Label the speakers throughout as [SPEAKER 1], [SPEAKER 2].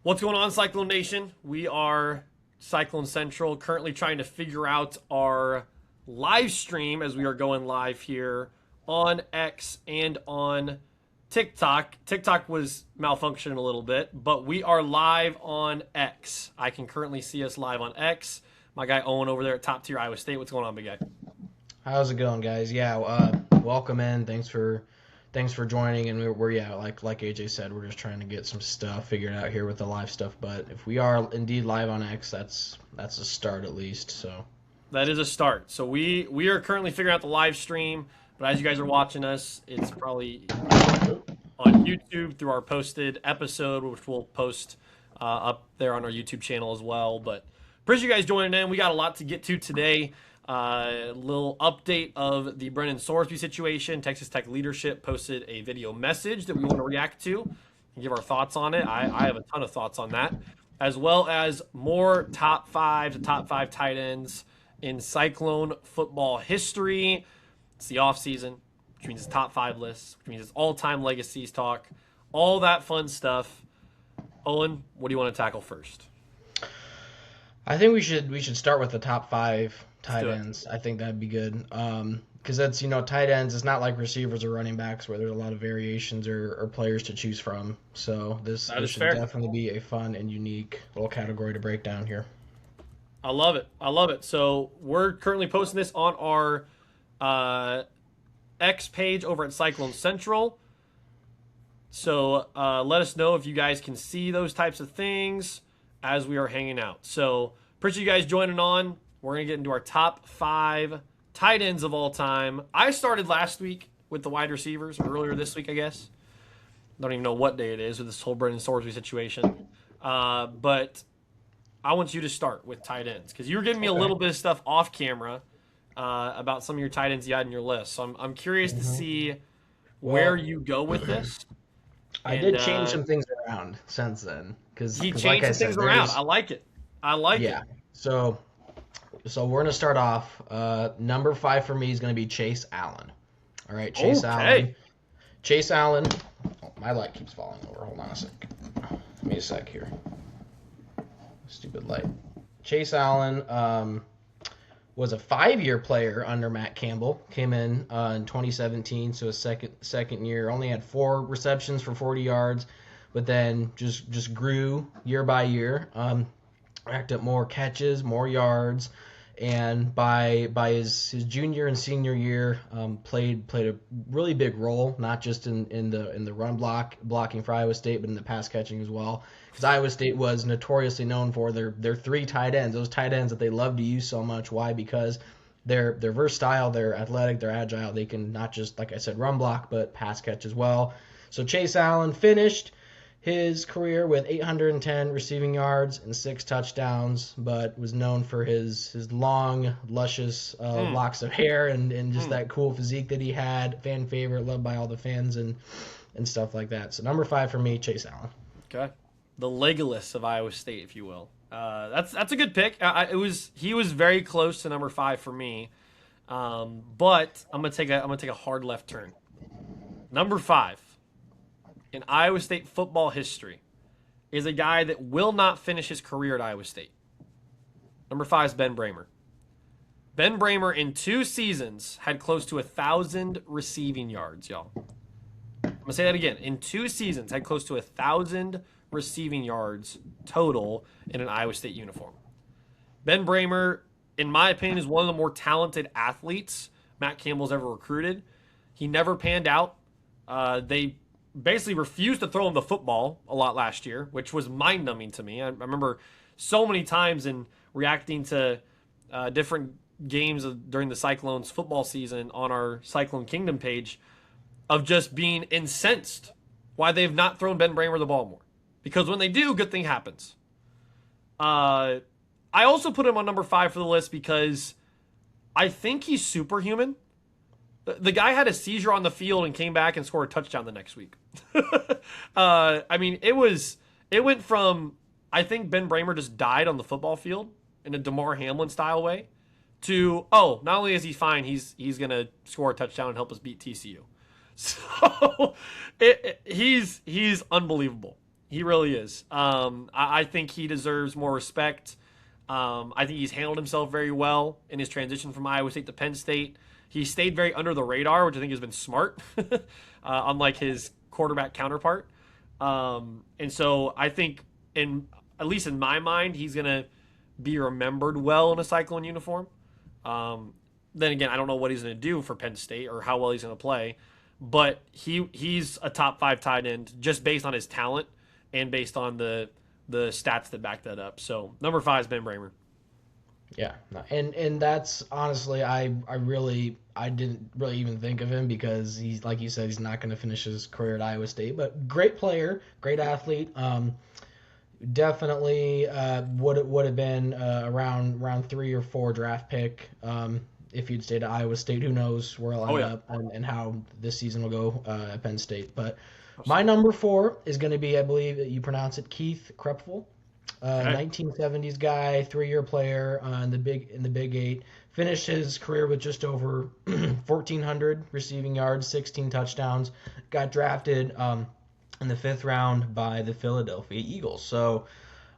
[SPEAKER 1] What's going on, Cyclone Nation? We are Cyclone Central, currently trying to figure out our live stream as we are going live here on X and on TikTok. TikTok was malfunctioning a little bit, but we are live on X. I can currently see us live on X. My guy Owen over there at Top Tier Iowa State. What's going on, big guy?
[SPEAKER 2] How's it going, guys? Welcome in. Thanks for joining. And like AJ said, we're just trying to get some stuff figured out here with the live stuff. But if we are indeed live on X, that's a start at least. So
[SPEAKER 1] that is a start. So we are currently figuring out the live stream. But as you guys are watching us, it's probably on YouTube through our posted episode, which we'll post up there on our YouTube channel as well. But appreciate you guys joining in. We got a lot to get to today. A little update of the Brennan Sorsby situation. Texas Tech leadership posted a video message that we want to react to and give our thoughts on it. I have a ton of thoughts on that, as well as more top 5 to top 5 tight ends in Cyclone football history. It's the offseason, which means it's top 5 lists, which means it's all-time legacies talk, all that fun stuff. Owen, what do you want to tackle first?
[SPEAKER 2] I think we should start with the top 5 tight ends. I think that'd be good. Because that's, tight ends, it's not like receivers or running backs where there's a lot of variations or players to choose from. So this should definitely be a fun and unique little category to break down here.
[SPEAKER 1] I love it. So we're currently posting this on our X page over at Cyclone Central. So let us know if you guys can see those types of things as we are hanging out. So appreciate you guys joining on. We're going to get into our top 5 tight ends of all time. I started last week with the wide receivers, earlier this week, I guess. Don't even know what day it is with this whole Brennan Sorsby situation. But I want you to start with tight ends because you were giving me a little bit of stuff off camera about some of your tight ends you had in your list. So I'm curious to see where you go with this.
[SPEAKER 2] I did change some things around since then.
[SPEAKER 1] He changed some things around. I like it.
[SPEAKER 2] Yeah. So we're going to start off. Number 5 for me is going to be Chase Allen. All right, Chase Allen. Chase Allen. Oh, my light keeps falling over. Hold on a sec. Give me a sec here. Stupid light. Chase Allen was a 5-year player under Matt Campbell. Came in 2017, so his second year. Only had 4 receptions for 40 yards, but then just grew year by year. Racked up more catches, more yards, and by his junior and senior year, played a really big role, not just in the run blocking for Iowa State, but in the pass catching as well. Because Iowa State was notoriously known for their 3 tight ends, those tight ends that they love to use so much. Why? Because they're versatile, they're athletic, they're agile. They can not just, like I said, run block, but pass catch as well. So Chase Allen finished his career with 810 receiving yards and 6 touchdowns, but was known for his long, luscious locks of hair and just that cool physique that he had. Fan favorite, loved by all the fans and stuff like that. So number 5 for me, Chase Allen.
[SPEAKER 1] Okay, the Legolas of Iowa State, if you will. That's a good pick. He was very close to number 5 for me, but I'm gonna take a hard left turn. Number 5. In Iowa State football history is a guy that will not finish his career at Iowa State. Number 5 is Ben Bramer. Ben Bramer in 2 seasons had close to 1,000 receiving yards, y'all. I'm going to say that again. In 2 seasons had close to 1,000 receiving yards total in an Iowa State uniform. Ben Bramer, in my opinion, is one of the more talented athletes Matt Campbell's ever recruited. He never panned out. They basically refused to throw him the football a lot last year, which was mind-numbing to me. I remember so many times in reacting to different games during the Cyclones football season on our Cyclone Kingdom page of just being incensed why they've not thrown Ben Bramer the ball more. Because when they do, good thing happens. I also put him on number 5 for the list because I think he's superhuman. The guy had a seizure on the field and came back and scored a touchdown the next week. I mean, it went from, I think Ben Bramer just died on the football field in a DeMar Hamlin style way to, not only is he fine, he's going to score a touchdown and help us beat TCU. So he's unbelievable. He really is. I think he deserves more respect. I think he's handled himself very well in his transition from Iowa State to Penn State. He stayed very under the radar, which I think has been smart, unlike his quarterback counterpart. And so I think, at least in my mind, he's going to be remembered well in a Cyclone uniform. Then again, I don't know what he's going to do for Penn State or how well he's going to play, but he's a top 5 tight end just based on his talent and based on the stats that back that up. So number 5 is Ben Bramer.
[SPEAKER 2] Yeah, and that's honestly, I didn't really even think of him because he's, like you said, he's not going to finish his career at Iowa State, but great player, great athlete. Definitely would have been around 3 or 4 draft pick. If he'd stayed at Iowa State, who knows where I'll end up and how this season will go at Penn State. But my number 4 is going to be, I believe that you pronounce it, Keith Krepfel. 1970s guy, 3-year player in the Big 8. Finished his career with just over 1,400 receiving yards, 16 touchdowns. Got drafted in the 5th round by the Philadelphia Eagles. So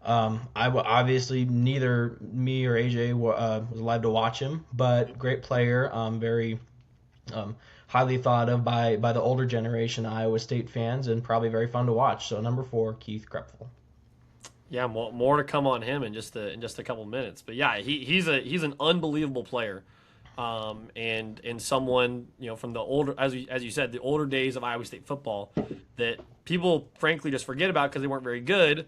[SPEAKER 2] obviously neither me or AJ was allowed to watch him, but great player, very highly thought of by the older generation Iowa State fans, and probably very fun to watch. So number 4, Keith Krepfel.
[SPEAKER 1] Yeah, more to come on him in just a couple minutes. But yeah, he's an unbelievable player, and someone, from the older, as you said, the older days of Iowa State football that people frankly just forget about because they weren't very good.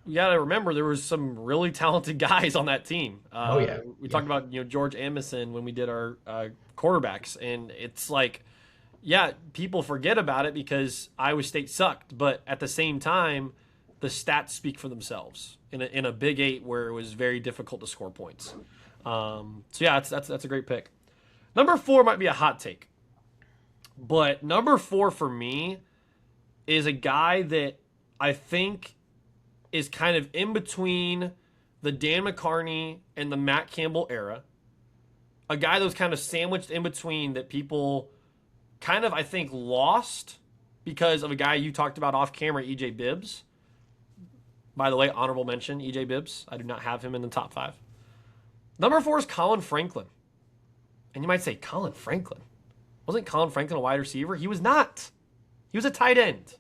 [SPEAKER 1] You got to remember there was some really talented guys on that team. We talked about George Amison when we did our quarterbacks, and it's like, yeah, people forget about it because Iowa State sucked, but at the same time, the stats speak for themselves in a Big 8 where it was very difficult to score points. So yeah, that's a great pick. Number 4 might be a hot take, but number 4 for me is a guy that I think is kind of in between the Dan McCarney and the Matt Campbell era. A guy that was kind of sandwiched in between that people kind of, I think, lost because of a guy you talked about off camera, EJ Bibbs. By the way, honorable mention, EJ Bibbs. I do not have him in the top 5. Number 4 is Colin Franklin. And you might say, Colin Franklin? Wasn't Colin Franklin a wide receiver? He was not. He was a tight end.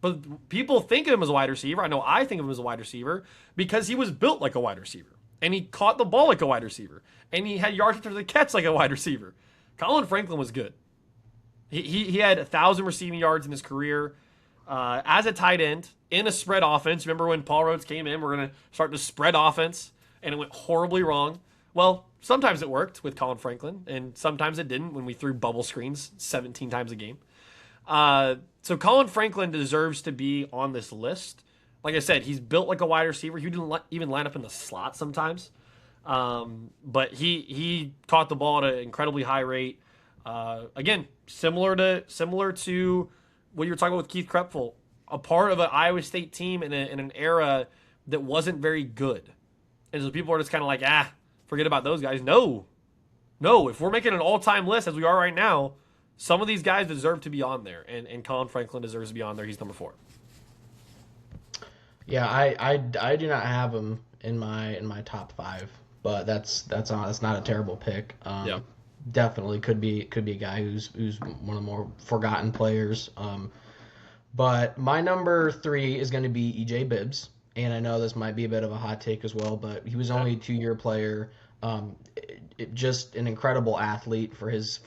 [SPEAKER 1] But people think of him as a wide receiver. I know I think of him as a wide receiver because he was built like a wide receiver. And he caught the ball like a wide receiver. And he had yards after the catch like a wide receiver. Colin Franklin was good. He had 1,000 receiving yards in his career as a tight end in a spread offense. Remember when Paul Rhodes came in, we're going to start the spread offense, and it went horribly wrong. Well, sometimes it worked with Colin Franklin, and sometimes it didn't when we threw bubble screens 17 times a game. So Colin Franklin deserves to be on this list. Like I said, he's built like a wide receiver. He didn't even line up in the slot sometimes. But he caught the ball at an incredibly high rate. Again, similar to what you were talking about with Keith Krepfel, a part of an Iowa State team in an era that wasn't very good. And so people are just kind of like, forget about those guys. No. If we're making an all-time list as we are right now, some of these guys deserve to be on there, and Colin Franklin deserves to be on there. He's number 4.
[SPEAKER 2] Yeah, I do not have him in my top 5, but that's not a terrible pick. Definitely could be a guy who's one of the more forgotten players. But my number 3 is going to be EJ Bibbs, and I know this might be a bit of a hot take as well, but he was only a 2-year player. Just an incredible athlete for his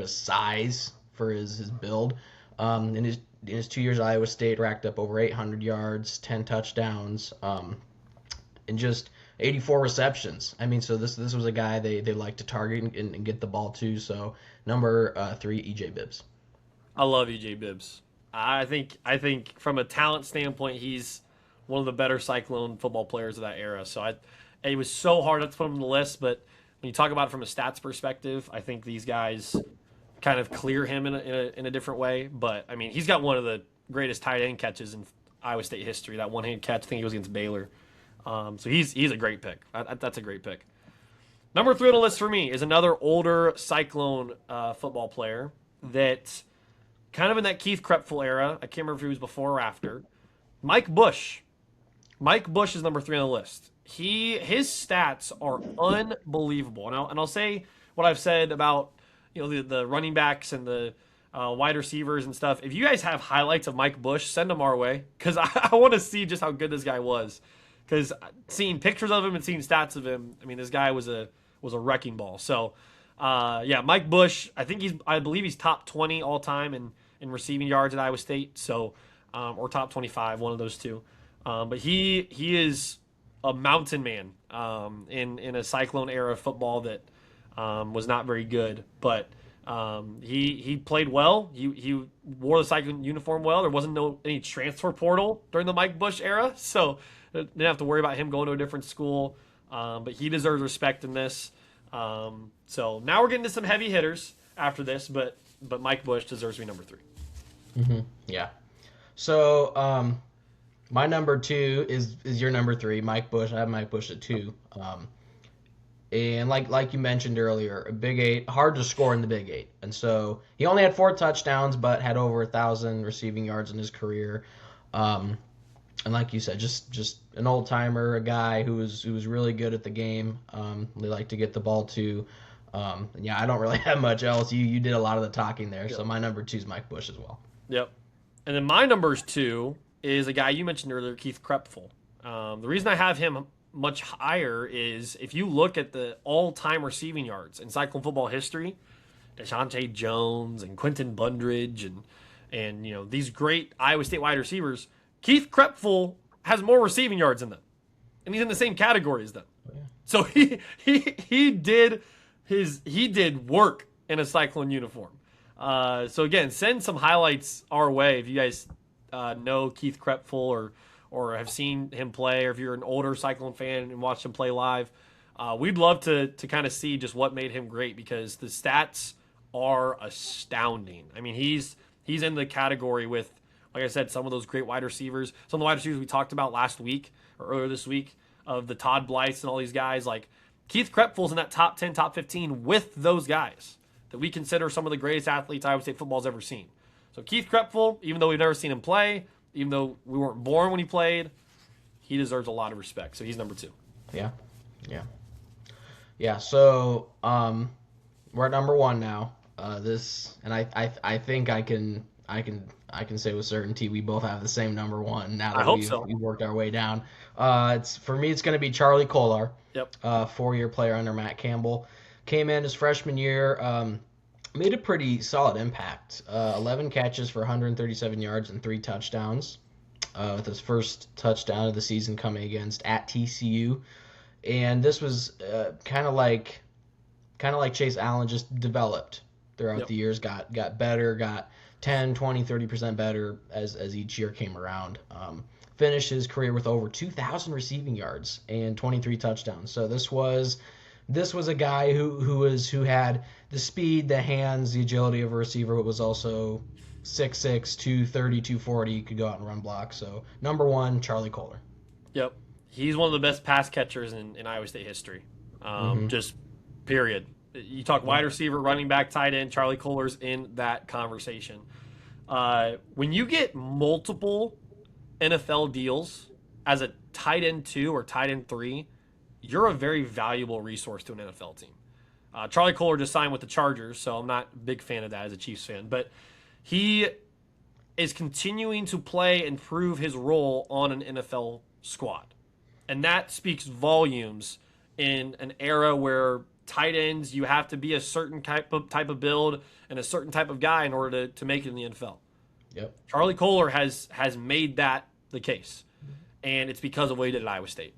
[SPEAKER 2] size, for his build. In his 2 years at Iowa State, racked up over 800 yards, 10 touchdowns, and just 84 receptions. I mean, so this was a guy they like to target and get the ball to. So number 3, EJ Bibbs.
[SPEAKER 1] I love EJ Bibbs. I think from a talent standpoint, he's one of the better Cyclone football players of that era. So it was so hard not to put him on the list, but when you talk about it from a stats perspective, I think these guys kind of clear him in a different way. But I mean, he's got one of the greatest tight end catches in Iowa State history. That one-hand catch, I think he was against Baylor. So he's a great pick. That's a great pick. Number 3 on the list for me is another older Cyclone football player that kind of in that Keith Krepfel era. I can't remember if he was before or after. Mike Bush. Mike Bush is number 3 on the list. His stats are unbelievable, and I'll say what I've said about the running backs and the wide receivers and stuff. If you guys have highlights of Mike Bush, send them our way because I want to see just how good this guy was. Because seeing pictures of him and seeing stats of him, I mean, this guy was a wrecking ball. So, yeah, Mike Bush. I believe he's top 20 all time in receiving yards at Iowa State. So, or top 25, one of those two. But he is a mountain man in a Cyclone era of football that was not very good, but he played well. He wore the Cyclone uniform well. There wasn't any transfer portal during the Mike Bush era, so didn't have to worry about him going to a different school. But he deserves respect in this. So now we're getting to some heavy hitters after this, but Mike Bush deserves to be number 3.
[SPEAKER 2] Mm-hmm. Yeah. So my number 2 is your number 3, Mike Bush. I have Mike Bush at 2. And like you mentioned earlier, a Big 8, hard to score in the Big 8. And so he only had 4 touchdowns, but had over 1,000 receiving yards in his career. And like you said, just an old timer, a guy who was really good at the game. They like to get the ball to. And yeah, I don't really have much else. You did a lot of the talking there. Yep. So my number 2 is Mike Bush as well.
[SPEAKER 1] Yep. And then my number 2 is a guy you mentioned earlier, Keith Krepfel. The reason I have him much higher is if you look at the all-time receiving yards in Cyclone football history, Deshaunte Jones and Quentin Bundridge and these great Iowa State wide receivers, Keith Krepfel has more receiving yards than them, and he's in the same category as them. Oh, yeah. So he did work in a Cyclone uniform. So again, send some highlights our way if you guys know Keith Krepfel or have seen him play, or if you're an older Cyclone fan and watched him play live. We'd love to kind of see just what made him great because the stats are astounding. I mean, he's in the category with, like I said, some of those great wide receivers, some of the wide receivers we talked about last week or earlier this week of the Todd Blythes and all these guys. Like Keith Krepfel's in that top 10, top 15 with those guys that we consider some of the greatest athletes Iowa State football's ever seen. So Keith Krepfel, even though we've never seen him play, even though we weren't born when he played, he deserves a lot of respect. So he's number 2.
[SPEAKER 2] Yeah. So we're at number 1 now. I think I can say with certainty we both have the same number 1 now that we've worked our way down. For me, it's going to be Charlie Kolar.
[SPEAKER 1] Yep.
[SPEAKER 2] 4-year player under Matt Campbell. Came in his freshman year, made a pretty solid impact. 11 catches for 137 yards and 3 touchdowns, with his first touchdown of the season coming against at TCU. And this was kind of like Chase Allen, just developed throughout the years, got better, got 10, 20, 30% better as each year came around. Finished his career with over 2,000 receiving yards and 23 touchdowns. So this was a guy who had the speed, the hands, the agility of a receiver, but was also 6'6", 230, 240, could go out and run blocks. So number 1, Charlie Kolar.
[SPEAKER 1] Yep. He's one of the best pass catchers in Iowa State history. Just period. You talk wide receiver, running back, tight end, Charlie Kolar's in that conversation. When you get multiple NFL deals as a tight end 2 or tight end 3, you're a very valuable resource to an NFL team. Charlie Kolar just signed with the Chargers, so I'm not a big fan of that as a Chiefs fan. But he is continuing to play and prove his role on an NFL squad. And that speaks volumes in an era where tight ends, you have to be a certain type of build and a certain type of guy in order to make it in the NFL.
[SPEAKER 2] Yep.
[SPEAKER 1] Charlie Kolar has made that the case, and it's because of what he did at Iowa State.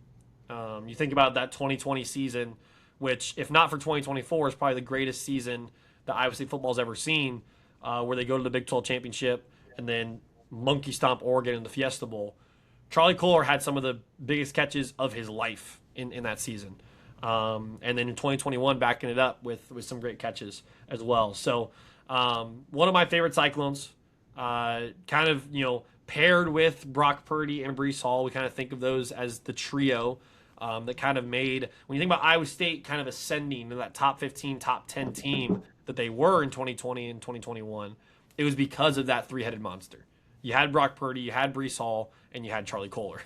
[SPEAKER 1] You think about that 2020 season, which, if not for 2024, is probably the greatest season that Iowa State football's ever seen, where they go to the Big 12 championship and then monkey stomp Oregon in the Fiesta Bowl. Charlie Kolar had some of the biggest catches of his life in that season. And then in 2021, backing it up with some great catches as well. So one of my favorite Cyclones, kind of, paired with Brock Purdy and Breece Hall. We kind of think of those as the trio that kind of made, when you think about Iowa State kind of ascending to that top 15, top 10 team that they were in 2020 and 2021, it was because of that 3-headed monster. You had Brock Purdy, you had Breece Hall, and you had Charlie Kolar.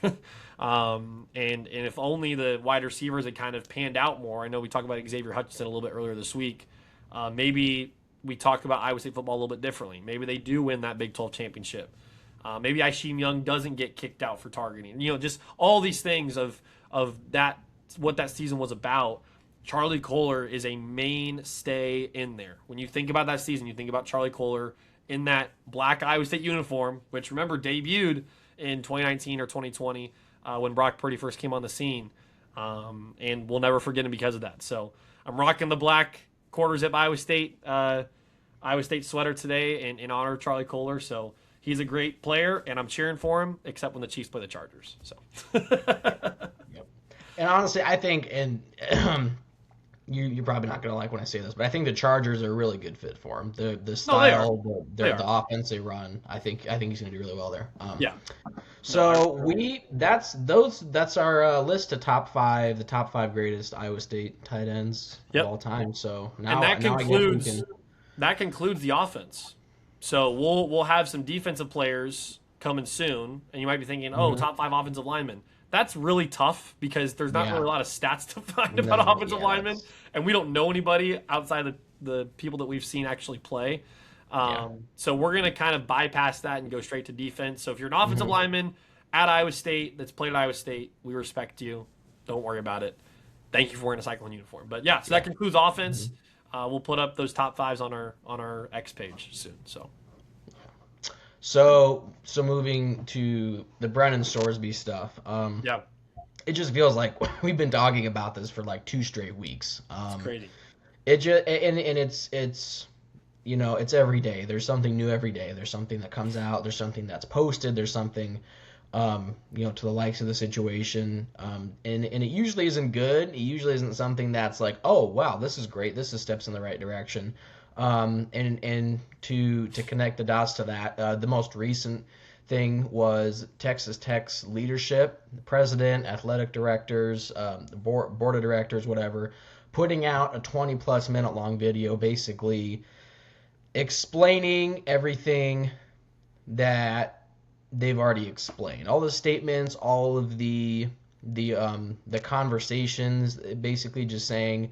[SPEAKER 1] And if only the wide receivers had kind of panned out more. I know we talked about Xavier Hutchinson a little bit earlier this week. Maybe we talk about Iowa State football a little bit differently. Maybe they do win that Big 12 championship. Maybe Isheem Young doesn't get kicked out for targeting. Just all these things of that, what that season was about. Charlie Kolar is a mainstay in there. When you think about that season, you think about Charlie Kolar in that black Iowa State uniform, which, remember, debuted in 2019 or 2020 when Brock Purdy first came on the scene. And we'll never forget him because of that. So I'm rocking the black quarter zip Iowa State sweater today in honor of Charlie Kolar. So he's a great player, and I'm cheering for him, except when the Chiefs play the Chargers. So.
[SPEAKER 2] Yep. And honestly, I think, and you're probably not going to like when I say this, but I think the Chargers are a really good fit for him. The style, the offense they run, I think he's going to do really well there.
[SPEAKER 1] Yeah.
[SPEAKER 2] So that's our list of the top five greatest Iowa State tight ends of all time. So now,
[SPEAKER 1] that concludes the offense. So we'll have some defensive players coming soon, and you might be thinking, top 5 offensive linemen. That's really tough because there's not really a lot of stats to find about offensive linemen, and we don't know anybody outside the people that we've seen actually play. So we're going to kind of bypass that and go straight to defense. So if you're an offensive lineman at Iowa State that's played at Iowa State, we respect you. Don't worry about it. Thank you for wearing a Cyclone uniform. But so that concludes offense. We'll put up those top 5s on our X page soon.
[SPEAKER 2] So moving to the Brennan Sorsby stuff. It just feels like we've been talking about this for like 2 straight weeks.
[SPEAKER 1] It's crazy.
[SPEAKER 2] It just and it's it's every day. There's something new every day. There's something that comes out. There's something that's posted. There's something to the likes of the situation. And it usually isn't good. It usually isn't something that's like, oh wow, this is great. This is steps in the right direction. And to connect the dots to that, the most recent thing was Texas Tech's leadership, the president, athletic directors, the board of directors, whatever, putting out a 20-plus minute long video basically explaining everything that they've already explained. All the statements, all of the conversations, basically just saying,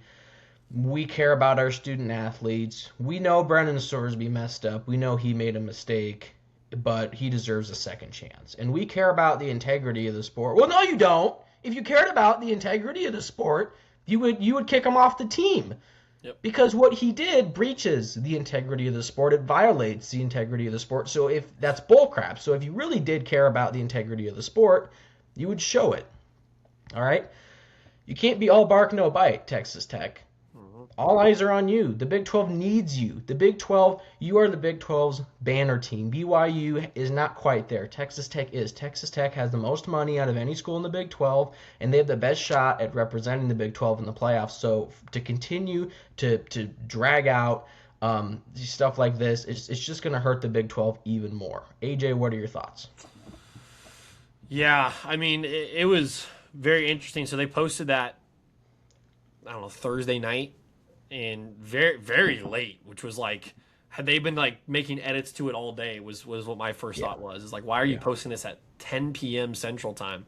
[SPEAKER 2] we care about our student athletes. We know Brennan Sorsby messed up. We know he made a mistake, but he deserves a second chance. And we care about the integrity of the sport. Well, no, you don't. If you cared about the integrity of the sport, you would kick him off the team.
[SPEAKER 1] Yep.
[SPEAKER 2] Because what he did breaches the integrity of the sport. It violates the integrity of the sport. So if that's bullcrap. So if you really did care about the integrity of the sport, you would show it. All right? You can't be all bark, no bite, Texas Tech. All eyes are on you. The Big 12 needs you. The Big 12, you are the Big 12's banner team. BYU is not quite there. Texas Tech is. Texas Tech has the most money out of any school in the Big 12, and they have the best shot at representing the Big 12 in the playoffs. So to continue to drag out stuff like this, it's just going to hurt the Big 12 even more. AJ, what are your thoughts?
[SPEAKER 1] Yeah, I mean, it was very interesting. So they posted that, I don't know, Thursday night. And very, very late, which was like, had they been like making edits to it all day was what my first thought was. Is like, why are you posting this at 10 p.m. Central Time?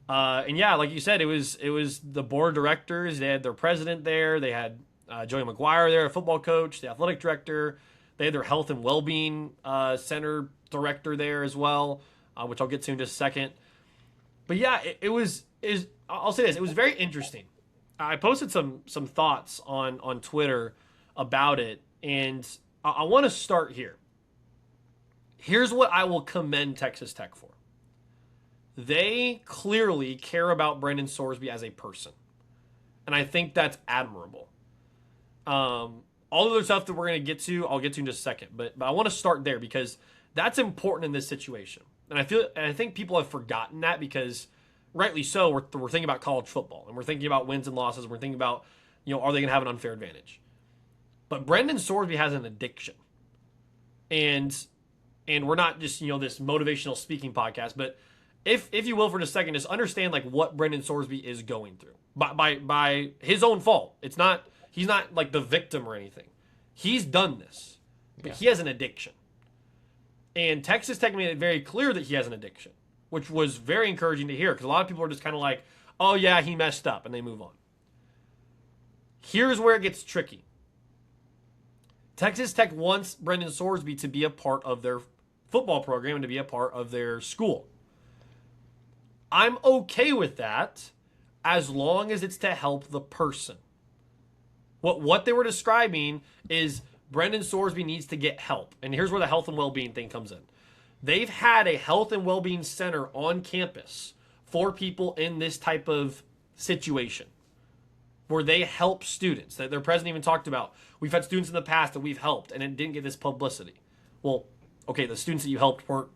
[SPEAKER 1] And like you said, it was the board of directors. They had their president there. They had Joey McGuire there, a football coach, the athletic director. They had their health and well-being center director there as well, which I'll get to in just a second. But I'll say this, it was very interesting. I posted some thoughts on Twitter about it, and I want to start here. Here's what I will commend Texas Tech for. They clearly care about Brennan Sorsby as a person, and I think that's admirable. All the other stuff that we're going to get to, I'll get to in just a second, but I want to start there because that's important in this situation. And I think people have forgotten that because rightly so, we're thinking about college football, and we're thinking about wins and losses. We're thinking about, are they going to have an unfair advantage? But Brennan Sorsby has an addiction, and we're not just this motivational speaking podcast. But if you will, for just a second, just understand like what Brennan Sorsby is going through by his own fault. He's not like the victim or anything. He's done this, but he has an addiction, And Texas Tech made it very clear that he has an addiction, which was very encouraging to hear because a lot of people are just kind of like, oh, yeah, he messed up, and they move on. Here's where it gets tricky. Texas Tech wants Brennan Sorsby to be a part of their football program and to be a part of their school. I'm okay with that as long as it's to help the person. What they were describing is Brennan Sorsby needs to get help. And here's where the health and well-being thing comes in. They've had a health and well-being center on campus for people in this type of situation where they help students. That their president even talked about, we've had students in the past that we've helped and it didn't get this publicity. Well, okay, the students that you helped weren't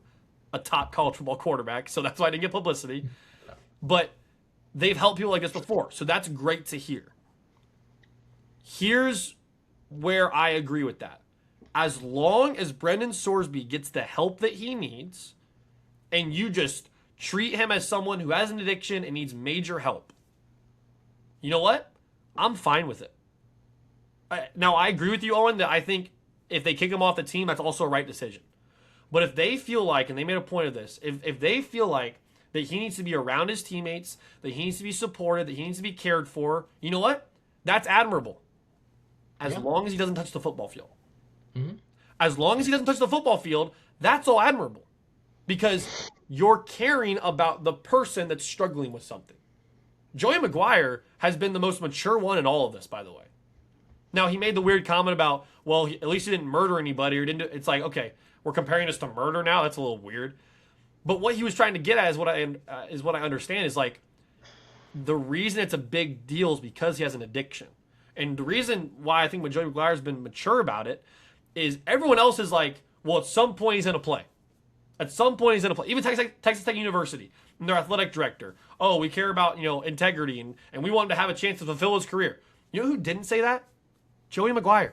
[SPEAKER 1] a top college football quarterback, so that's why I didn't get publicity. But they've helped people like this before, so that's great to hear. Here's where I agree with that. As long as Brennan Sorsby gets the help that he needs, and you just treat him as someone who has an addiction and needs major help, you know what? I'm fine with it. Now, I agree with you, Owen, that I think if they kick him off the team, that's also a right decision. But if they feel like, and they made a point of this, if they feel like that he needs to be around his teammates, that he needs to be supported, that he needs to be cared for, you know what? That's admirable. As long as he doesn't touch the football field. Mm-hmm. As long as he doesn't touch the football field, that's all admirable. Because you're caring about the person that's struggling with something. Joey McGuire has been the most mature one in all of this, by the way. Now, he made the weird comment about, well, at least he didn't murder anybody. Or didn't. It's like, okay, we're comparing this to murder now. That's a little weird. But what he was trying to get at is what I understand is like the reason it's a big deal is because he has an addiction. And the reason why I think when Joey McGuire's been mature about it is everyone else is like, well, at some point he's going to play. At some point he's going to play. Even Texas Tech University and their athletic director. Oh, we care about, integrity and we want him to have a chance to fulfill his career. You know who didn't say that? Joey McGuire.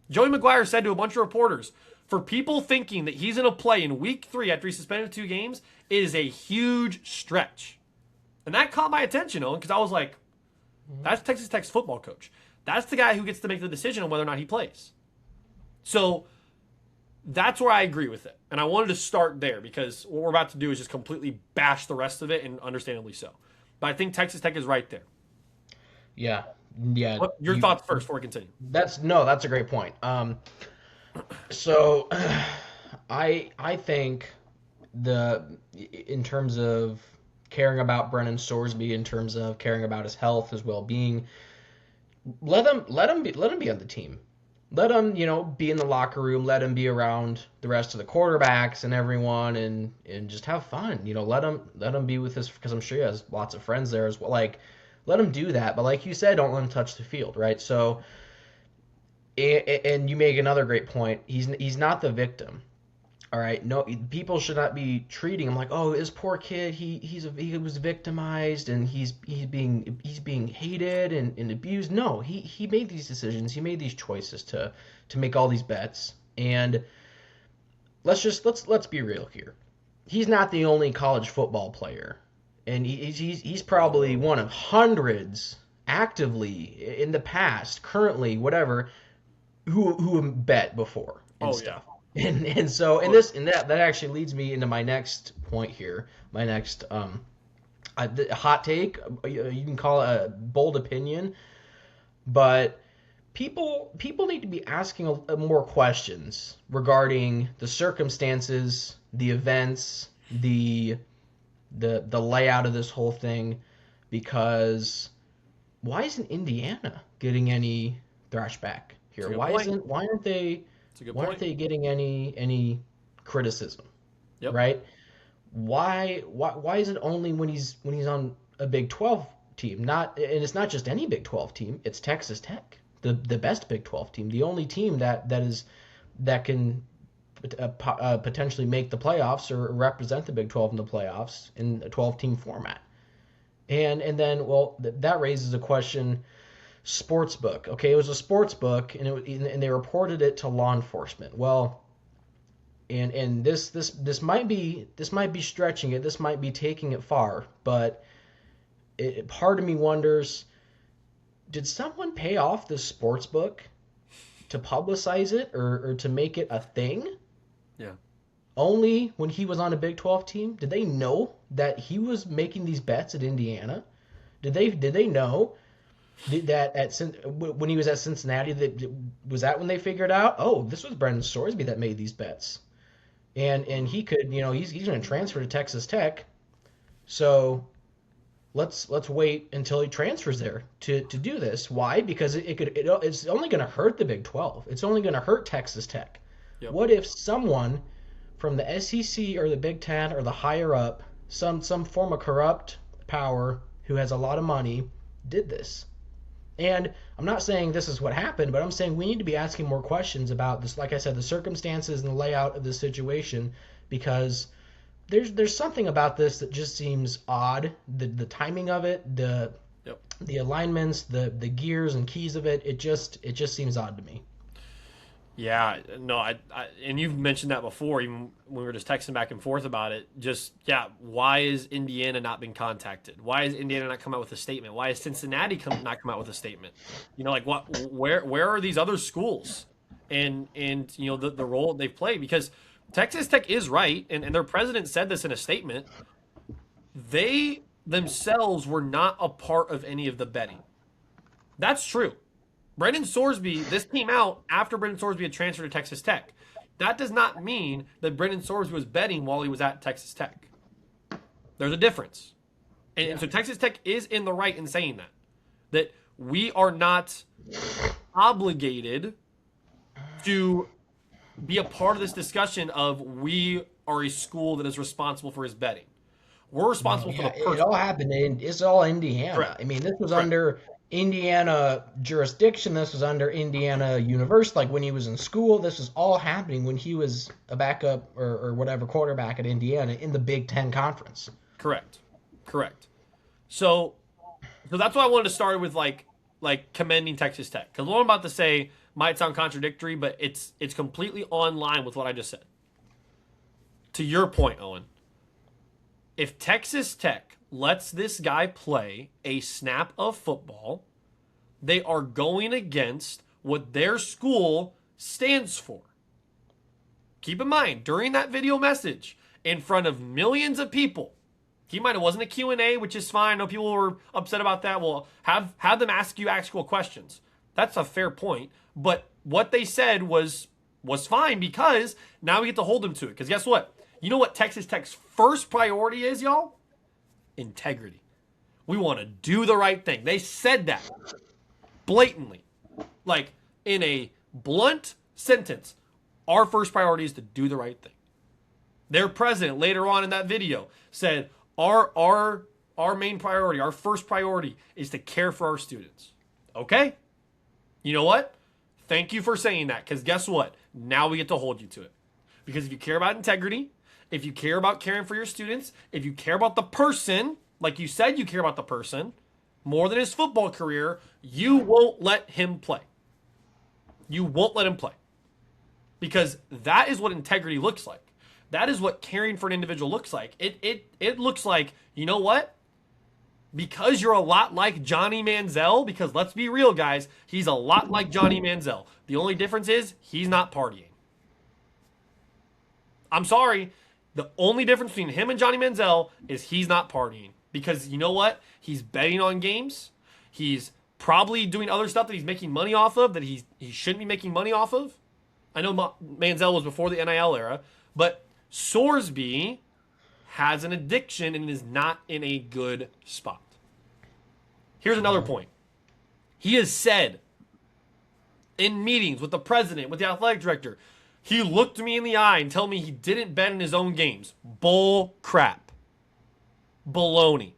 [SPEAKER 1] Joey McGuire said to a bunch of reporters, for people thinking that he's going to play in week 3 after he's suspended 2 games, it is a huge stretch. And that caught my attention, Owen, because I was like, that's Texas Tech's football coach. That's the guy who gets to make the decision on whether or not he plays. So that's where I agree with it. And I wanted to start there because what we're about to do is just completely bash the rest of it, and understandably so. But I think Texas Tech is right there.
[SPEAKER 2] Yeah.
[SPEAKER 1] Your thoughts first before we continue.
[SPEAKER 2] That's a great point. So I think in terms of caring about Brennan Sorsby, in terms of caring about his health, his well-being, let him be on the team. Let him, be in the locker room. Let him be around the rest of the quarterbacks and everyone, and just have fun. Let him be with his, because I'm sure he has lots of friends there as well. Like, let him do that. But like you said, don't let him touch the field, right? So, and you make another great point. He's not the victim. All right, no, people should not be treating him like, oh, this poor kid, he was victimized and he's being hated and abused. No, he made these decisions, he made these choices to make all these bets, and let's be real here. He's not the only college football player, and he's probably one of hundreds actively in the past, currently, whatever, who bet before and stuff. Yeah. And so that actually leads me into my next point here. My next hot take. You can call it a bold opinion, but people need to be asking more questions regarding the circumstances, the events, the layout of this whole thing. Because why isn't Indiana getting any thrashback here? Why aren't they getting any criticism?
[SPEAKER 1] Yep.
[SPEAKER 2] Right? Why is it only when he's on a Big 12 team? And it's not just any Big 12 team. It's Texas Tech, the best Big 12 team, the only team that can potentially make the playoffs or represent the Big 12 in the playoffs in a 12-team format. And then that raises a question. Sports book. Okay, it was a sports book, and they reported it to law enforcement. Well, and this might be stretching it. This might be taking it far, but part of me wonders, did someone pay off this sports book to publicize it or to make it a thing?
[SPEAKER 1] Yeah.
[SPEAKER 2] only when he was on a Big 12 team did they know that he was making these bets at Indiana? Did they know that when he was at Cincinnati, was that when they figured out, oh, this was Brennan Sorsby that made these bets, and he could, he's going to transfer to Texas Tech, so let's wait until he transfers there to do this. Why? Because it's only going to hurt the Big 12. It's only going to hurt Texas Tech. Yep. What if someone from the SEC or the Big Ten or the higher up, some form of corrupt power who has a lot of money, did this? And I'm not saying this is what happened, but I'm saying we need to be asking more questions about this. Like I said, the circumstances and the layout of the situation, because there's something about this that just seems odd. The timing of it, the alignments, the gears and keys of it, it just seems odd to me.
[SPEAKER 1] Yeah, no, and you've mentioned that before, even when we were just texting back and forth about it. Why is Indiana not been contacted? Why is Indiana not come out with a statement? Why is Cincinnati not come out with a statement? Where are these other schools? And the role they've played? Because Texas Tech is right, and their president said this in a statement. They themselves were not a part of any of the betting. That's true. Brennan Sorsby, this came out after Brennan Sorsby had transferred to Texas Tech. That does not mean that Brennan Sorsby was betting while he was at Texas Tech. There's a difference. And so Texas Tech is in the right in saying that we are not obligated to be a part of this discussion of we are a school that is responsible for his betting. We're responsible for the person.
[SPEAKER 2] It all happened it's all Indiana.
[SPEAKER 1] Correct.
[SPEAKER 2] I mean, this was under Indiana jurisdiction. This was under Indiana University. Like when he was in school, this was all happening when he was a backup or whatever quarterback at Indiana in the Big Ten Conference.
[SPEAKER 1] Correct. So that's why I wanted to start with like commending Texas Tech, because what I'm about to say might sound contradictory, but it's completely on line with what I just said. To your point, Owen, if Texas Tech lets this guy play a snap of football, they are going against what their school stands for. Keep in mind, during that video message, in front of millions of people, keep in mind it wasn't a Q&A, which is fine. I know people were upset about that. Well, have them ask you actual questions. That's a fair point. But what they said was fine, because now we get to hold them to it. Because guess what? You know what Texas Tech's first priority is, y'all? Integrity. We want to do the right thing. They said that blatantly, like in a blunt sentence. Our first priority is to do the right thing. Their president later on in that video said our main priority, our first priority is to care for our students. Okay? You know what? Thank you for saying that, because guess what? Now we get to hold you to it. Because if you care about integrity, if you care about caring for your students, if you care about the person, like you said you care about the person, more than his football career, you won't let him play. You won't let him play. Because that is what integrity looks like. That is what caring for an individual looks like. It looks like, you know what? Because you're a lot like Johnny Manziel, because let's be real, guys, he's a lot like Johnny Manziel. The only difference is he's not partying. I'm sorry. The only difference between him and Johnny Manziel is he's not partying. Because you know what? He's betting on games. He's probably doing other stuff that he's making money off of that he shouldn't be making money off of. I know Manziel was before the NIL era, but Sorsby has an addiction and is not in a good spot. Here's another point. He has said in meetings with the president, with the athletic director, he looked me in the eye and told me he didn't bet in his own games. Bull crap. Baloney.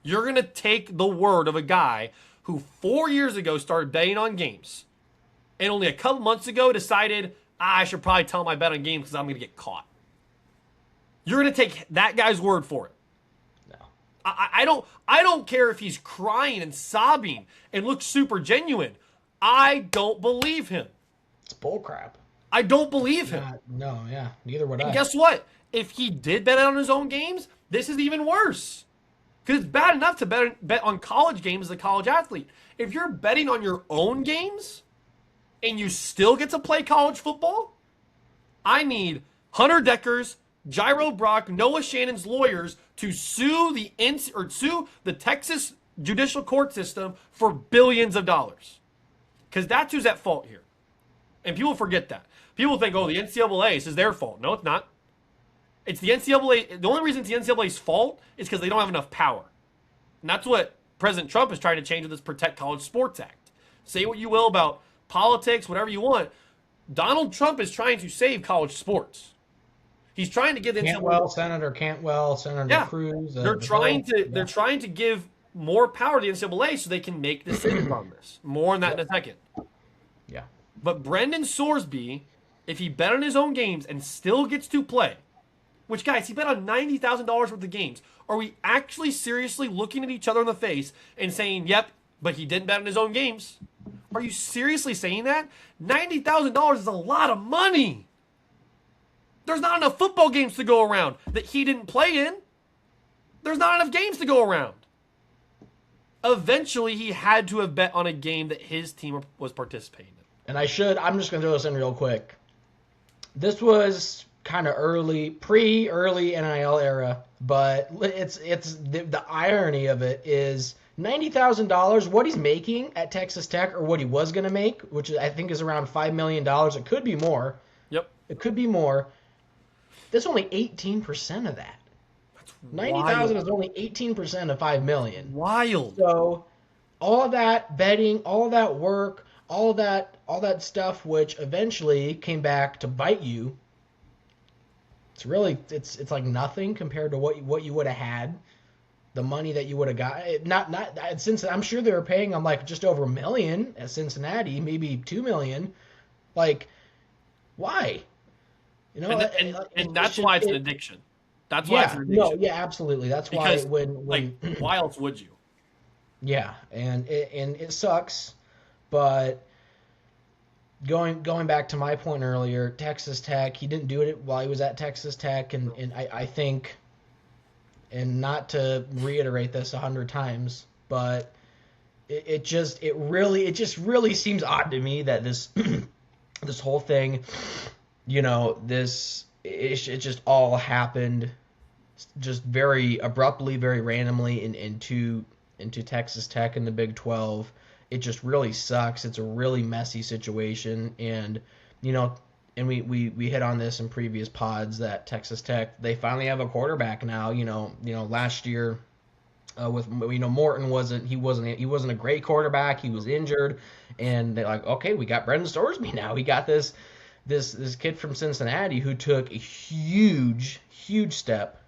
[SPEAKER 1] You're going to take the word of a guy who 4 years ago started betting on games and only a couple months ago decided, I should probably tell him I bet on games because I'm going to get caught. You're going to take that guy's word for it.
[SPEAKER 2] No.
[SPEAKER 1] I don't care if he's crying and sobbing and looks super genuine. I don't believe him.
[SPEAKER 2] It's bullcrap.
[SPEAKER 1] I don't believe him.
[SPEAKER 2] Neither would I.
[SPEAKER 1] And guess what? If he did bet on his own games, this is even worse. Because it's bad enough to bet on college games as a college athlete. If you're betting on your own games and you still get to play college football, I need Hunter Decker's, Gyro Brock, Noah Shannon's lawyers to sue the Texas judicial court system for billions of dollars. Because that's who's at fault here. And people forget that. People think, oh, the NCAA, this is their fault. No, it's not. It's the NCAA. The only reason it's the NCAA's fault is because they don't have enough power. And that's what President Trump is trying to change with this Protect College Sports Act. Say what you will about politics, whatever you want. Donald Trump is trying to save college sports. He's trying to give the
[SPEAKER 2] NCAA, Senator Cantwell, Senator Cruz.
[SPEAKER 1] They're trying to give more power to the NCAA so they can make decisions on this. More on that in a second.
[SPEAKER 2] Yeah.
[SPEAKER 1] But Brennan Sorsby, if he bet on his own games and still gets to play, which, guys, he bet on $90,000 worth of games. Are we actually seriously looking at each other in the face and saying, yep, but he didn't bet on his own games? Are you seriously saying that? $90,000 is a lot of money. There's not enough football games to go around that he didn't play in. There's not enough games to go around. Eventually, he had to have bet on a game that his team was participating in.
[SPEAKER 2] And I'm just going to throw this in real quick. This was kind of pre-early NIL era, but it's the irony of it is $90,000, what he's making at Texas Tech, or what he was going to make, which I think is around $5 million. It could be more.
[SPEAKER 1] Yep.
[SPEAKER 2] It could be more. That's only 18% of that.
[SPEAKER 1] That's
[SPEAKER 2] 90,000 is only 18% of $5 million.
[SPEAKER 1] Wild.
[SPEAKER 2] So all of that betting, all of that work, all that stuff, which eventually came back to bite you. It's really it's like nothing compared to what you would have had, the money that you would have got. Not since I'm sure they were paying him like just over $1 million at Cincinnati, maybe $2 million. Like, why? You know,
[SPEAKER 1] and that's why it's an addiction. That's why it's an addiction.
[SPEAKER 2] No, yeah, absolutely. That's
[SPEAKER 1] because,
[SPEAKER 2] why when
[SPEAKER 1] why else would you?
[SPEAKER 2] Yeah, and it sucks, but going back to my point earlier, Texas Tech, he didn't do it while he was at Texas Tech, and I think, and not to reiterate this 100 times, but it just really seems odd to me that this this whole thing, you know, it just all happened just very abruptly, very randomly into Texas Tech and the Big 12. It just really sucks. It's a really messy situation, and you know, and we hit on this in previous pods that Texas Tech, they finally have a quarterback now. You know, last year with Morton wasn't a great quarterback. He was injured, and they're like, okay, we got Brennan Sorsby now. We got this kid from Cincinnati who took a huge step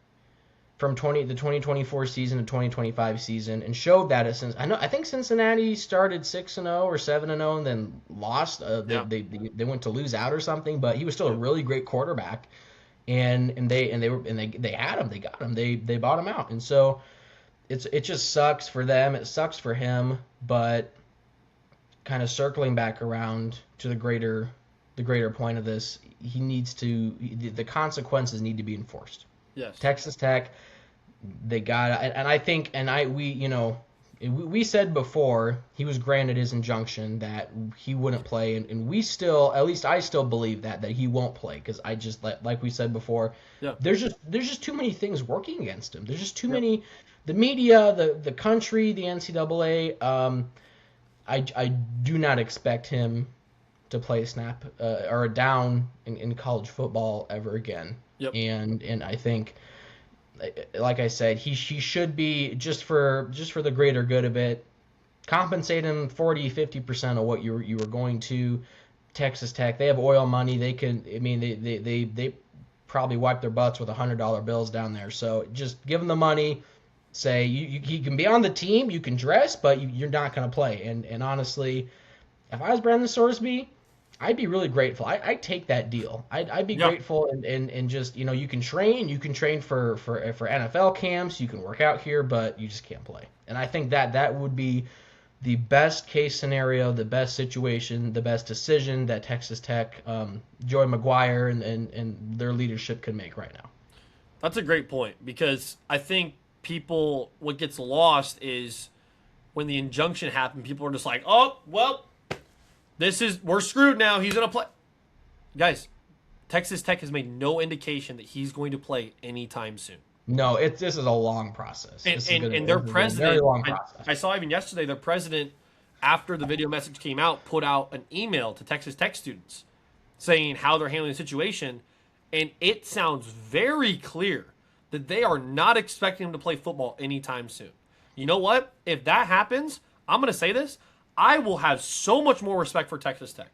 [SPEAKER 2] from the 2024 season to 2025 season, and showed that I think Cincinnati started 6-0 or 7-0 and then lost. They went to lose out or something, but he was still a really great quarterback, and they had him, they got him, they bought him out, and so it just sucks for them. It sucks for him, but kind of circling back around to the greater point of this, the consequences need to be enforced.
[SPEAKER 1] Yes.
[SPEAKER 2] Texas Tech, they got, and I think, we said before he was granted his injunction that he wouldn't play, and we still, at least I still believe that he won't play, because I just, like we said before, there's just too many things working against him. There's just too many, the media, the country, the NCAA. I do not expect him to play a snap or a down in college football ever again.
[SPEAKER 1] Yep.
[SPEAKER 2] And I think, like I said, he should be, just for the greater good of it, compensate him 40-50% of what you were going to. Texas Tech, they have oil money. They can, they probably wipe their butts with $100 bills down there. So just give him the money. Say you can be on the team, you can dress, but you're not going to play. And honestly, if I was Brennan Sorsby, I'd be really grateful. I'd take that deal. I'd be grateful, and just, you can train for NFL camps, you can work out here, but you just can't play. And I think that would be the best case scenario, the best situation, the best decision that Texas Tech, Joey McGuire and their leadership can make right now.
[SPEAKER 1] That's a great point, because I think what gets lost is when the injunction happened, people are just like, oh, well, we're screwed now. He's going to play. Guys, Texas Tech has made no indication that he's going to play anytime soon.
[SPEAKER 2] No, this is a long process.
[SPEAKER 1] And their president,
[SPEAKER 2] very long process.
[SPEAKER 1] I saw even yesterday, their president, after the video message came out, put out an email to Texas Tech students saying how they're handling the situation. And it sounds very clear that they are not expecting him to play football anytime soon. You know what? If that happens, I'm going to say this, I will have so much more respect for Texas Tech.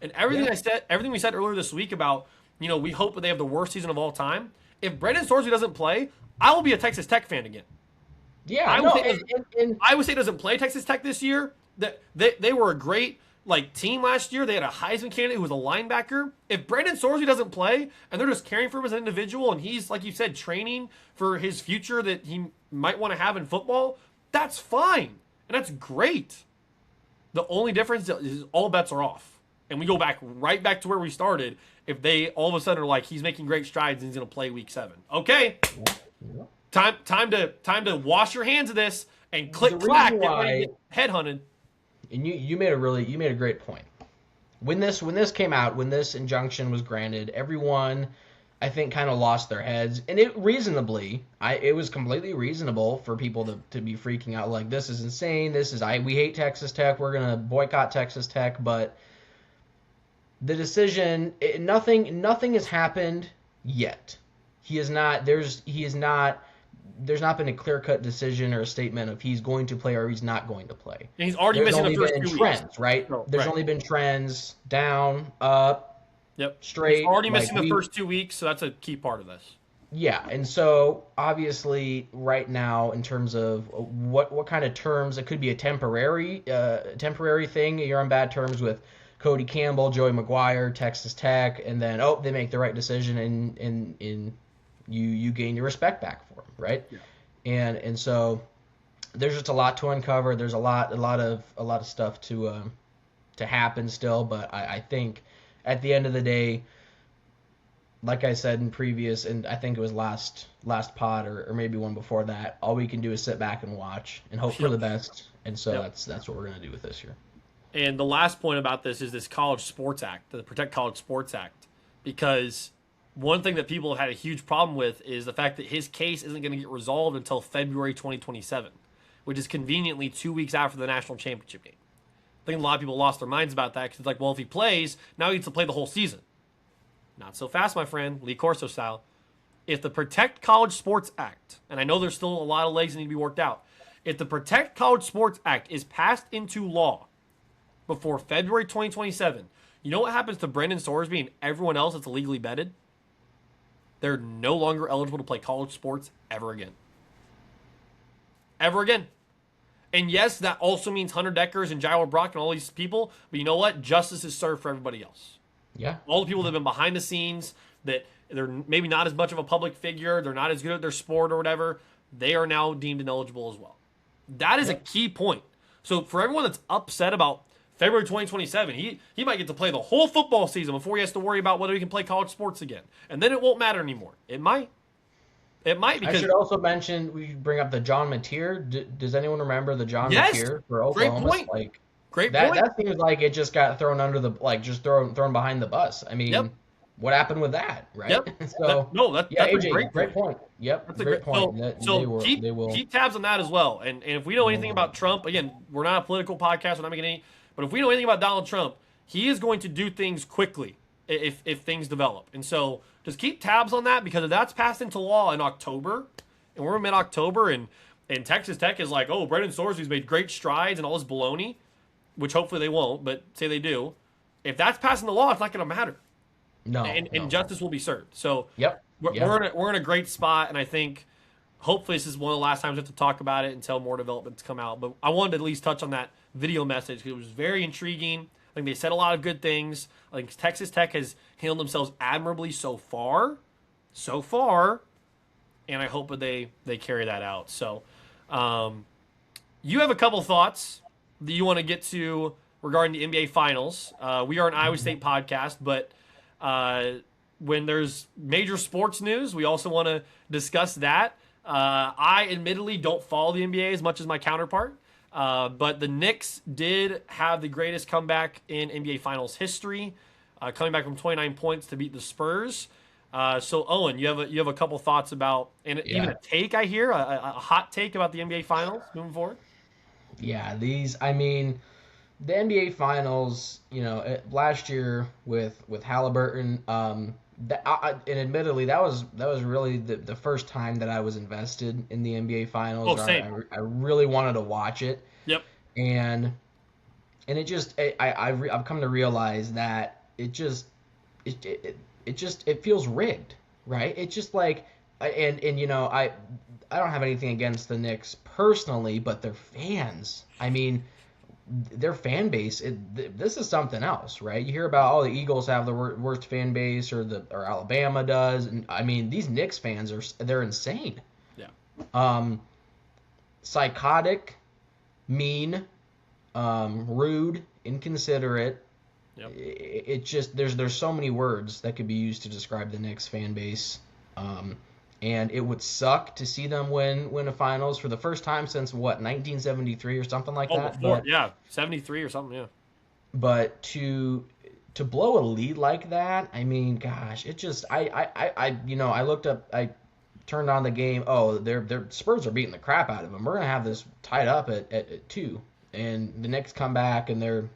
[SPEAKER 1] And everything we said earlier this week about, we hope that they have the worst season of all time. If Brennan Sorsby doesn't play, I will be a Texas Tech fan again.
[SPEAKER 2] Yeah,
[SPEAKER 1] Iowa State doesn't play Texas Tech this year. They were a great team last year. They had a Heisman candidate who was a linebacker. If Brennan Sorsby doesn't play and they're just caring for him as an individual and he's, like you said, training for his future that he might want to have in football, that's fine. And that's great. The only difference is all bets are off. And we go right back to where we started if they all of a sudden are like, he's making great strides and he's going to play week 7. Okay. Time to wash your hands of this and clack, get ready to get headhunted.
[SPEAKER 2] And you made a great point. When this came out, when this injunction was granted, everyone I think kind of lost their heads, and it was completely reasonable for people to be freaking out like, this is insane. We hate Texas Tech. We're gonna boycott Texas Tech. But the decision, nothing has happened yet. There's not been a clear-cut decision or a statement of he's going to play or he's not going to play.
[SPEAKER 1] And he's already missing the first 2 weeks.
[SPEAKER 2] Trends, right? There's only been trends, down, up, straight.
[SPEAKER 1] He's already missing the first 2 weeks, so that's a key part of this.
[SPEAKER 2] Yeah, and so obviously right now in terms of what kind of terms, it could be a temporary thing. You're on bad terms with Cody Campbell, Joey McGuire, Texas Tech, and then they make the right decision and you gain your respect back for them, right? Yeah. And so there's just a lot to uncover. There's a lot of stuff to happen still, but I think at the end of the day, like I said in previous, and I think it was last pod or maybe one before that, all we can do is sit back and watch and hope for the best. And so that's what we're gonna do with this year.
[SPEAKER 1] And the last point about this is this College Sports Act, the Protect College Sports Act, because one thing that people have had a huge problem with is the fact that his case isn't going to get resolved until February 2027, which is conveniently 2 weeks after the national championship game. I think a lot of people lost their minds about that because it's like, well, if he plays, now he gets to play the whole season. Not so fast, my friend, Lee Corso style. If the Protect College Sports Act, and I know there's still a lot of legs that need to be worked out, if the Protect College Sports Act is passed into law before February 2027, you know what happens to Brennan Sorsby and everyone else that's illegally betted? They're no longer eligible to play college sports ever again. Ever again. And yes, that also means Hunter Deckers and Jywell Brock and all these people, but you know what? Justice is served for everybody else.
[SPEAKER 2] Yeah.
[SPEAKER 1] All the people that have been behind the scenes, that they're maybe not as much of a public figure, they're not as good at their sport or whatever, they are now deemed ineligible as well. That is a key point. So for everyone that's upset about February 2027, he might get to play the whole football season before he has to worry about whether he can play college sports again. And then it won't matter anymore. It might. Because
[SPEAKER 2] I should also mention, we should bring up the John Mateer. Does anyone remember the John Mateer for Oklahoma?
[SPEAKER 1] Great point. Great
[SPEAKER 2] point.
[SPEAKER 1] That
[SPEAKER 2] seems like it just got thrown under the, thrown behind the bus. I mean, what happened with that, right?
[SPEAKER 1] Yep. That's
[SPEAKER 2] AJ,
[SPEAKER 1] a great
[SPEAKER 2] point. Yep,
[SPEAKER 1] that's a great point. Keep tabs on that as well. And if we know anything about Trump, again, we're not a political podcast, we're not making any. But if we know anything about Donald Trump, he is going to do things quickly if things develop. And so just keep tabs on that, because if that's passed into law in October, and we're in mid-October, and Texas Tech is like, oh, Brennan Sorsby's made great strides and all this baloney, which hopefully they won't, but say they do. If that's passing the law, it's not going to matter.
[SPEAKER 2] No.
[SPEAKER 1] And justice will be served. So
[SPEAKER 2] we're
[SPEAKER 1] in a great spot, and I think hopefully this is one of the last times we have to talk about it until more developments come out. But I wanted to at least touch on that video message because it was very intriguing. I think they said a lot of good things. I think Texas Tech has handled themselves admirably so far, and I hope that they carry that out. So you have a couple thoughts that you want to get to regarding the NBA Finals. We are an Iowa State podcast, but when there's major sports news, we also want to discuss that. I admittedly don't follow the NBA as much as my counterpart, but the Knicks did have the greatest comeback in NBA Finals history. coming back from 29 points to beat the Spurs. So Owen, you have a couple thoughts about, and even a take I hear, a hot take about the NBA Finals moving forward.
[SPEAKER 2] Yeah, I mean, the NBA Finals, last year with Halliburton, and admittedly that was really the first time that I was invested in the NBA Finals.
[SPEAKER 1] Oh, same.
[SPEAKER 2] I really wanted to watch it,
[SPEAKER 1] Yep.
[SPEAKER 2] and it just I've come to realize that it feels rigged, right? It's just like, I don't have anything against the Knicks personally, but their fans, I mean, their fan base, this is something else, right? You hear about, the Eagles have the worst fan base, or Alabama does, and I mean, these Knicks fans they're insane.
[SPEAKER 1] Yeah.
[SPEAKER 2] Psychotic, mean, rude, inconsiderate.
[SPEAKER 1] Yep.
[SPEAKER 2] It just there's so many words that could be used to describe the Knicks fan base. And it would suck to see them win a finals for the first time since 1973 or something like that.
[SPEAKER 1] Before, yeah, 73 or something, yeah.
[SPEAKER 2] But to blow a lead like that, I mean, gosh, it just I looked up, I turned on the game. Oh, their Spurs are beating the crap out of them. We're gonna have this tied up at 2, and the Knicks come back and they're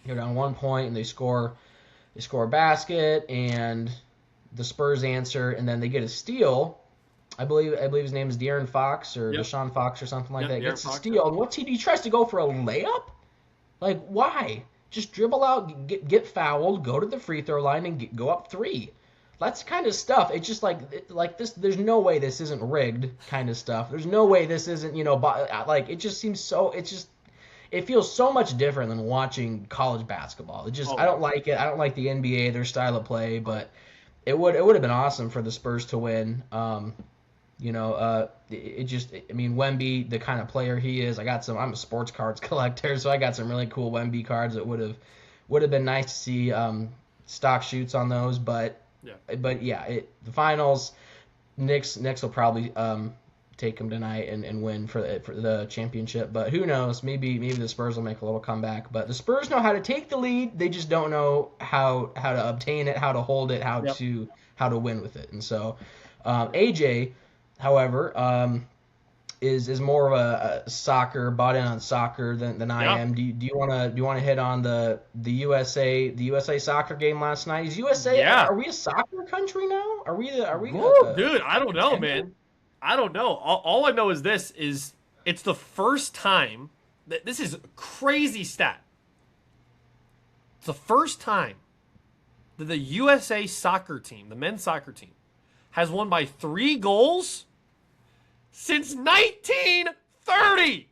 [SPEAKER 2] down 1 point and they score a basket, and the Spurs answer, and then they get a steal. I believe his name is De'Aaron Fox or Deshaun Fox or something like that. Gets a steal, and what's he tries to go for a layup? Like, why? Just dribble out, get fouled, go to the free throw line, and go up 3. That's kind of stuff. It's just like this. There's no way this isn't rigged kind of stuff. There's no way this isn't, like, it just seems so. It's just, it feels so much different than watching college basketball. It just, I don't like it. I don't like the NBA, their style of play, but it would have been awesome for the Spurs to win. Wemby, the kind of player he is, I'm a sports cards collector, so I got some really cool Wemby cards that would have been nice to see stock shoots on those, the finals, Knicks will probably take them tonight and win for the championship, but who knows, maybe the Spurs will make a little comeback. But the Spurs know how to take the lead, they just don't know how to obtain it, how to hold it, how to win with it. And so AJ, however, is more of a soccer, bought in on soccer than I am. Do you want to hit on the USA soccer game last night? Is USA?
[SPEAKER 1] Yeah.
[SPEAKER 2] Are we a soccer country now? Are we?
[SPEAKER 1] Dude, I don't know, man. I don't know. All I know is it's the first time this is a crazy stat. It's the first time that the USA soccer team, the men's soccer team, has won by 3 goals since 1930.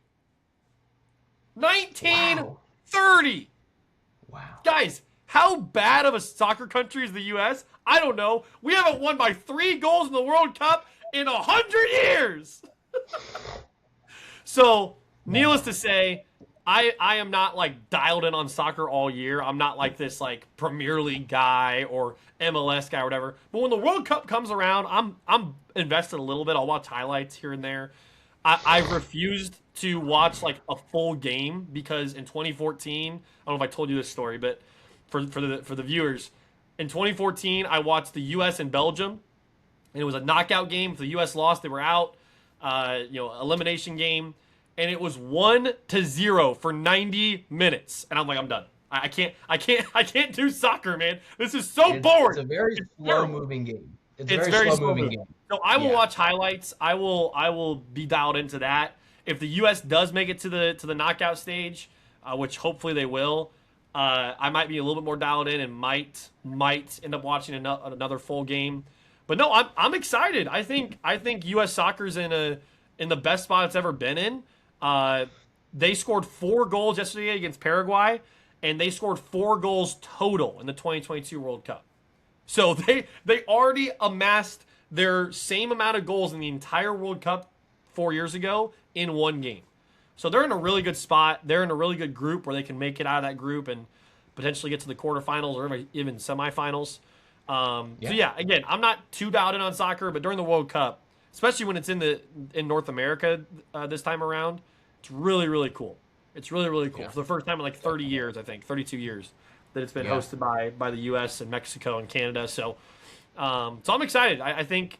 [SPEAKER 1] 1930.
[SPEAKER 2] Wow.
[SPEAKER 1] Guys, how bad of a soccer country is the U.S.? I don't know. We haven't won by 3 goals in the World Cup in 100 years. So, needless to say, I am not like dialed in on soccer all year. I'm not like this like Premier League guy or MLS guy or whatever. But when the World Cup comes around, I'm invested a little bit. I'll watch highlights here and there. I've refused to watch like a full game because in 2014, I don't know if I told you this story, but for the viewers, in 2014 I watched the U.S. and Belgium, and it was a knockout game. If the U.S. lost, they were out. Elimination game. And it was 1-0 for 90 minutes, and I'm like, I'm done. I can't do soccer, man. This is so boring.
[SPEAKER 2] It's a very slow-moving game.
[SPEAKER 1] It's a very slow-moving game. So I will watch highlights. I will be dialed into that. If the U.S. does make it to the knockout stage, which hopefully they will, I might be a little bit more dialed in and might end up watching another full game. But no, I'm excited. I think U.S. soccer's in the best spot it's ever been in. They scored 4 goals yesterday against Paraguay, and they scored 4 goals total in the 2022 World Cup. So they already amassed their same amount of goals in the entire World Cup 4 years ago in 1 game. So they're in a really good spot. They're in a really good group where they can make it out of that group and potentially get to the quarterfinals or even semifinals. So yeah, again, I'm not too dialed in on soccer, but during the World Cup, especially when it's in North America this time around, it's really, really cool. It's really, really cool.
[SPEAKER 2] Yeah.
[SPEAKER 1] For the first time in like 30 years, I think, 32 years. that it's been hosted by the U.S. and Mexico and Canada. So I'm excited. I think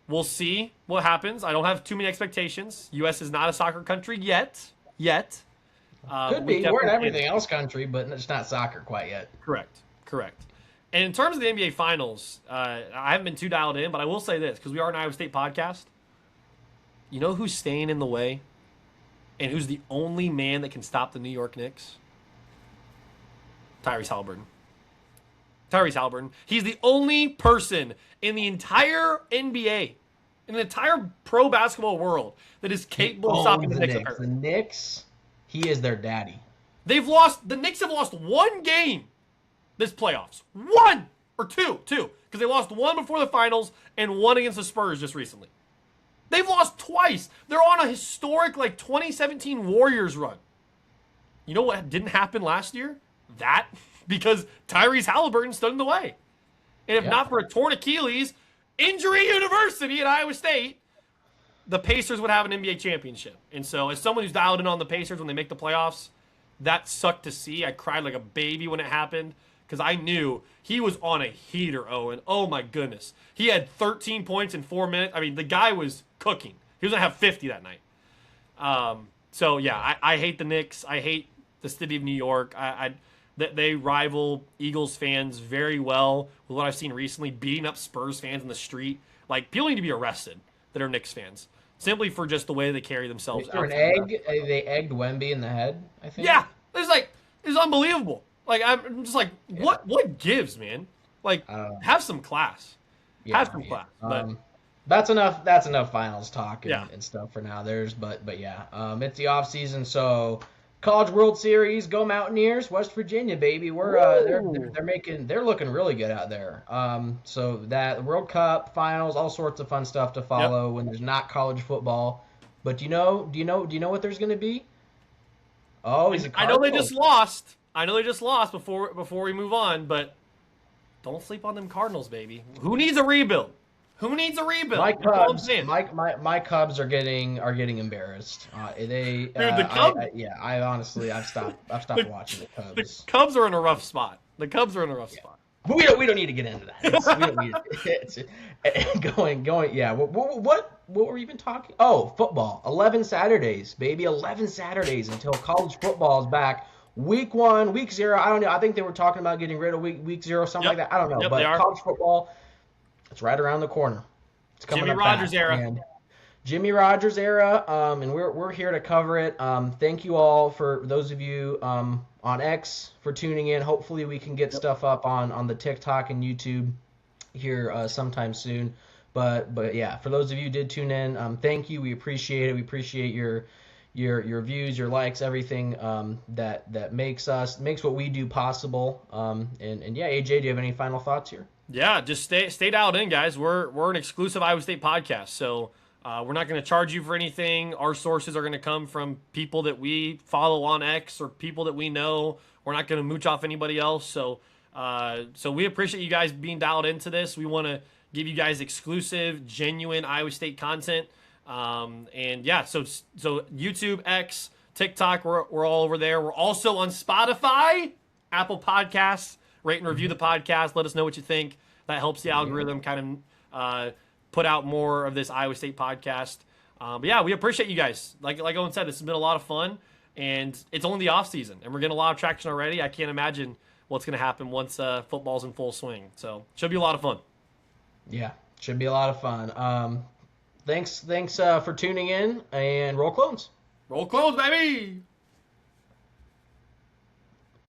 [SPEAKER 1] we'll see what happens. I don't have too many expectations. U.S. is not a soccer country yet.
[SPEAKER 2] Could be. We're an everything else country, but it's not soccer quite yet.
[SPEAKER 1] Correct. And in terms of the NBA Finals, I haven't been too dialed in, but I will say this, because we are an Iowa State podcast. You know who's staying in the way? And who's the only man that can stop the New York Knicks? Tyrese Halliburton. He's the only person in the entire NBA, in the entire pro basketball world, that is capable of stopping the Knicks.
[SPEAKER 2] The Knicks, he is their daddy.
[SPEAKER 1] The Knicks have lost one game this playoffs. One or two, because they lost one before the finals and one against the Spurs just recently. They've lost twice. They're on a historic 2017 Warriors run. You know what didn't happen last year? That, because Tyrese Halliburton stood in the way. And if not for a torn Achilles, injury university at Iowa State, the Pacers would have an NBA championship. And so as someone who's dialed in on the Pacers when they make the playoffs, that sucked to see. I cried like a baby when it happened because I knew he was on a heater, Owen. Oh, my goodness. He had 13 points in 4 minutes. I mean, the guy was cooking. He was going to have 50 that night. I hate the Knicks. I hate the city of New York. They rival Eagles fans very well with what I've seen recently, beating up Spurs fans in the street. Like, people need to be arrested that are Knicks fans, simply for just the way they carry themselves.
[SPEAKER 2] They egged Wemby in the head, I think.
[SPEAKER 1] Yeah, it's unbelievable. Like, I'm just like, what gives, man? Like, have some class. Have some class. But
[SPEAKER 2] that's enough finals talk and stuff for now. It's the off season, so College World Series, go Mountaineers, West Virginia, baby. They're looking really good out there. So that World Cup finals, all sorts of fun stuff to follow when there's not college football. But do you know what there's going to be? Oh,
[SPEAKER 1] I know they just lost. Before we move on, but don't sleep on them Cardinals, baby. Who needs a rebuild?
[SPEAKER 2] My Cubs are getting embarrassed. The
[SPEAKER 1] Cubs.
[SPEAKER 2] I've stopped watching the Cubs.
[SPEAKER 1] The Cubs are in a rough spot.
[SPEAKER 2] But we don't need to get into that. What were we even talking? Oh, football. 11 Saturdays, baby. 11 Saturdays until college football is back. Week 1, week 0. I don't know. I think they were talking about getting rid of week 0, something like that. I don't know. But college football, it's right around the corner. It's coming
[SPEAKER 1] Jimmy Rogers era.
[SPEAKER 2] Man. Jimmy Rogers era, and we're here to cover it. Thank you all, for those of you on X, for tuning in. Hopefully we can get stuff up on the TikTok and YouTube here sometime soon. But yeah, for those of you who did tune in, thank you. We appreciate it. We appreciate your views, your likes, everything that makes what we do possible. And yeah, AJ, do you have any final thoughts here?
[SPEAKER 1] Yeah, just stay dialed in, guys. We're an exclusive Iowa State podcast, so we're not going to charge you for anything. Our sources are going to come from people that we follow on X or people that we know. We're not going to mooch off anybody else. So we appreciate you guys being dialed into this. We want to give you guys exclusive, genuine Iowa State content. So YouTube, X, TikTok, we're all over there. We're also on Spotify, Apple Podcasts. Rate and review the podcast. Let us know what you think. That helps the algorithm kind of put out more of this Iowa State podcast. We appreciate you guys. Like Owen said, this has been a lot of fun, and it's only the off season, and we're getting a lot of traction already. I can't imagine what's going to happen once football's in full swing. So should be a lot of fun.
[SPEAKER 2] Yeah, should be a lot of fun. Thanks for tuning in, and roll clones.
[SPEAKER 1] Roll clones, baby.